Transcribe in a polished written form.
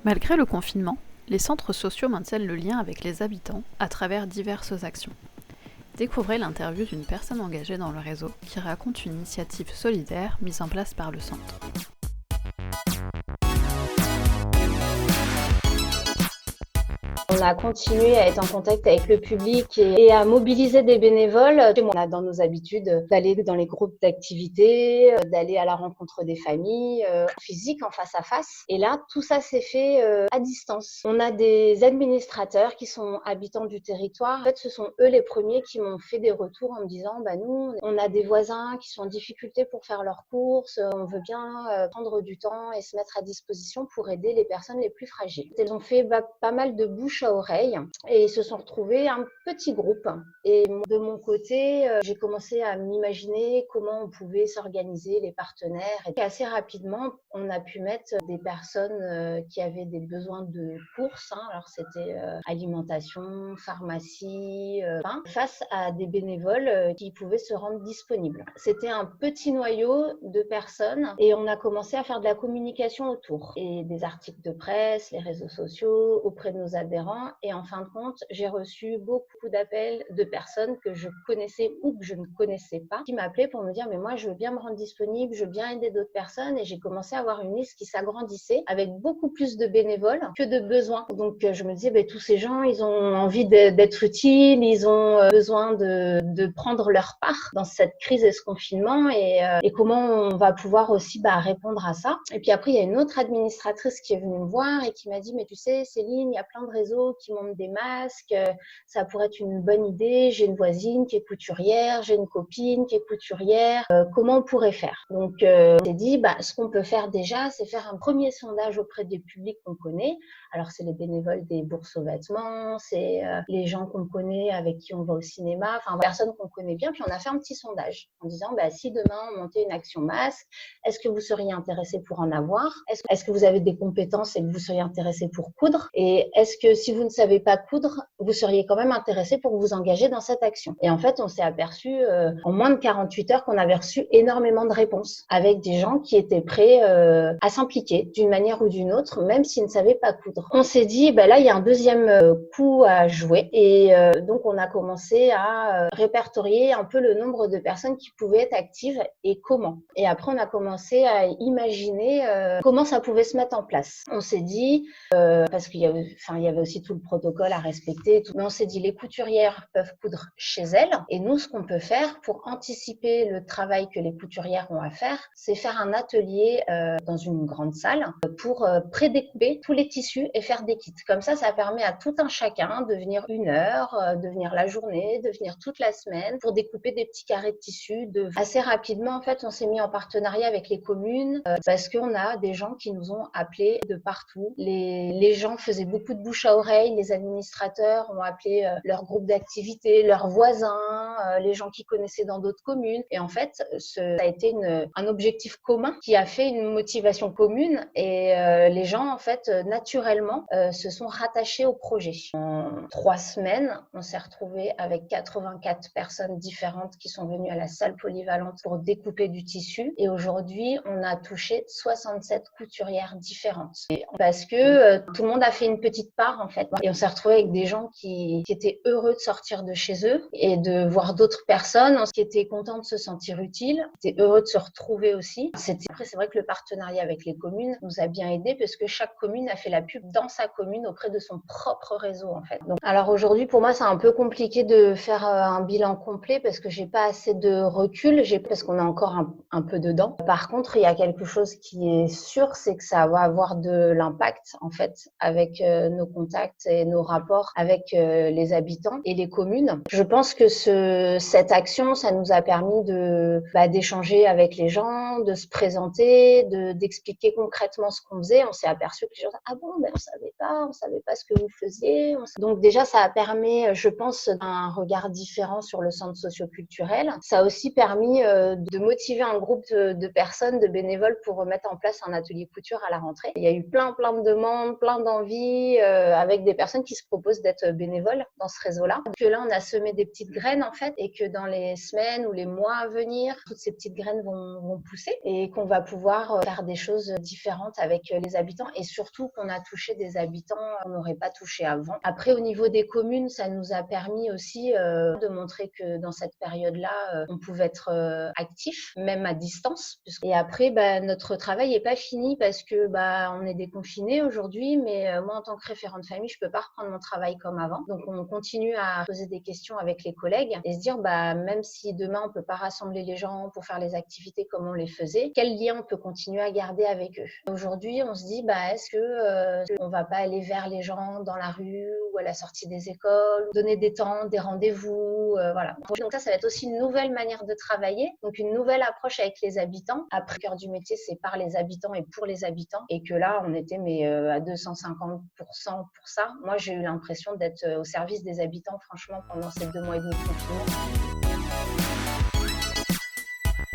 Malgré le confinement, les centres sociaux maintiennent le lien avec les habitants à travers diverses actions. Découvrez l'interview d'une personne engagée dans le réseau qui raconte une initiative solidaire mise en place par le centre. On a continué à être en contact avec le public et à mobiliser des bénévoles. On a dans nos habitudes d'aller dans les groupes d'activités, d'aller à la rencontre des familles, physique, en face à face. Et là, tout ça s'est fait à distance. On a des administrateurs qui sont habitants du territoire. En fait, ce sont eux les premiers qui m'ont fait des retours en me disant nous, on a des voisins qui sont en difficulté pour faire leurs courses. On veut bien prendre du temps et se mettre à disposition pour aider les personnes les plus fragiles. Ils ont fait pas mal de bouche à oreille et ils se sont retrouvés un petit groupe. Et de mon côté, j'ai commencé à m'imaginer comment on pouvait s'organiser, les partenaires. Et assez rapidement, on a pu mettre des personnes qui avaient des besoins de courses. Alors c'était alimentation, pharmacie, face à des bénévoles qui pouvaient se rendre disponibles. C'était un petit noyau de personnes et on a commencé à faire de la communication autour. Et des articles de presse, les réseaux sociaux, auprès de nos adhérents. Et en fin de compte, j'ai reçu beaucoup d'appels de personnes que je connaissais ou que je ne connaissais pas, qui m'appelaient pour me dire mais moi je veux bien me rendre disponible, je veux bien aider d'autres personnes. Et j'ai commencé à avoir une liste qui s'agrandissait avec beaucoup plus de bénévoles que de besoins. Donc je me disais tous ces gens, ils ont envie d'être utiles, ils ont besoin de prendre leur part dans cette crise et ce confinement et comment on va pouvoir aussi répondre à ça. Et puis après, il y a une autre administratrice qui est venue me voir et qui m'a dit mais tu sais Céline, il y a plein de réseaux qui montent des masques, ça pourrait être une bonne idée, j'ai une voisine qui est couturière, j'ai une copine qui est couturière, comment on pourrait faire? Donc j'ai dit ce qu'on peut faire déjà, c'est faire un premier sondage auprès des publics qu'on connaît. Alors c'est les bénévoles des bourses aux vêtements, c'est les gens qu'on connaît avec qui on va au cinéma, enfin personnes qu'on connaît bien. Puis on a fait un petit sondage en disant si demain on montait une action masque, est-ce que vous seriez intéressé pour en avoir? Est-ce que vous avez des compétences et que vous seriez intéressé pour coudre? Et est-ce que si vous ne savez pas coudre, vous seriez quand même intéressé pour vous engager dans cette action? Et en fait, on s'est aperçu en moins de 48 heures qu'on avait reçu énormément de réponses avec des gens qui étaient prêts à s'impliquer d'une manière ou d'une autre, même s'ils ne savaient pas coudre. On s'est dit, là, il y a un deuxième coup à jouer. Et donc, on a commencé à répertorier un peu le nombre de personnes qui pouvaient être actives et comment. Et après, on a commencé à imaginer comment ça pouvait se mettre en place. On s'est dit, parce qu'il y avait aussi tout le protocole à respecter, mais on s'est dit, les couturières peuvent coudre chez elles. Et nous, ce qu'on peut faire pour anticiper le travail que les couturières ont à faire, c'est faire un atelier dans une grande salle pour prédécouper tous les tissus et faire des kits. Comme ça permet à tout un chacun de venir une heure, de venir la journée, de venir toute la semaine pour découper des petits carrés de tissu. Assez rapidement, en fait, on s'est mis en partenariat avec les communes parce qu'on a des gens qui nous ont appelés de partout. Les gens faisaient beaucoup de bouche à oreille, les administrateurs ont appelé leur groupe d'activité, leurs voisins, les gens qui connaissaient dans d'autres communes. Et en fait, ça a été un objectif commun qui a fait une motivation commune et les gens, en fait, naturellement, se sont rattachés au projet. En 3 semaines, on s'est retrouvés avec 84 personnes différentes qui sont venues à la salle polyvalente pour découper du tissu. Et aujourd'hui, on a touché 67 couturières différentes. Parce que tout le monde a fait une petite part, en fait. Et on s'est retrouvés avec des gens qui étaient heureux de sortir de chez eux et de voir d'autres personnes qui étaient contents de se sentir utiles, qui étaient heureux de se retrouver aussi. Après, c'est vrai que le partenariat avec les communes nous a bien aidés parce que chaque commune a fait la pub dans sa commune auprès de son propre réseau, en fait. Donc, alors aujourd'hui, pour moi, c'est un peu compliqué de faire un bilan complet parce que j'ai pas assez de recul, parce qu'on est encore un peu dedans. Par contre, il y a quelque chose qui est sûr, c'est que ça va avoir de l'impact, en fait, avec nos contacts et nos rapports avec les habitants et les communes. Je pense que cette action, ça nous a permis d'échanger avec les gens, de se présenter, d'expliquer concrètement ce qu'on faisait. On s'est aperçu que les gens disaient, ah bon, on savait pas ce que vous faisiez. Donc déjà, ça a permis, je pense, un regard différent sur le centre socioculturel. Ça a aussi permis de motiver un groupe de personnes, de bénévoles pour mettre en place un atelier couture à la rentrée. Il y a eu plein de demandes, plein d'envies, avec avec des personnes qui se proposent d'être bénévoles dans ce réseau-là. Que là, on a semé des petites graines en fait, et que dans les semaines ou les mois à venir, toutes ces petites graines vont pousser et qu'on va pouvoir faire des choses différentes avec les habitants, et surtout qu'on a touché des habitants qu'on n'aurait pas touché avant. Après, au niveau des communes, ça nous a permis aussi de montrer que dans cette période-là, on pouvait être actif, même à distance. Et après, notre travail n'est pas fini parce que on est déconfinés aujourd'hui, mais moi, en tant que référente famille, je peux pas reprendre mon travail comme avant. Donc, on continue à poser des questions avec les collègues et se dire, même si demain, on peut pas rassembler les gens pour faire les activités comme on les faisait, quel lien on peut continuer à garder avec eux? Aujourd'hui, on se dit, est-ce que on va pas aller vers les gens dans la rue ou à la sortie des écoles, donner des temps, des rendez-vous, voilà. Donc ça va être aussi une nouvelle manière de travailler, donc une nouvelle approche avec les habitants. Après, le cœur du métier, c'est par les habitants et pour les habitants, et que là, on était à 250% pour ça. Moi, j'ai eu l'impression d'être au service des habitants, franchement, pendant ces 2 mois et demi de confinement.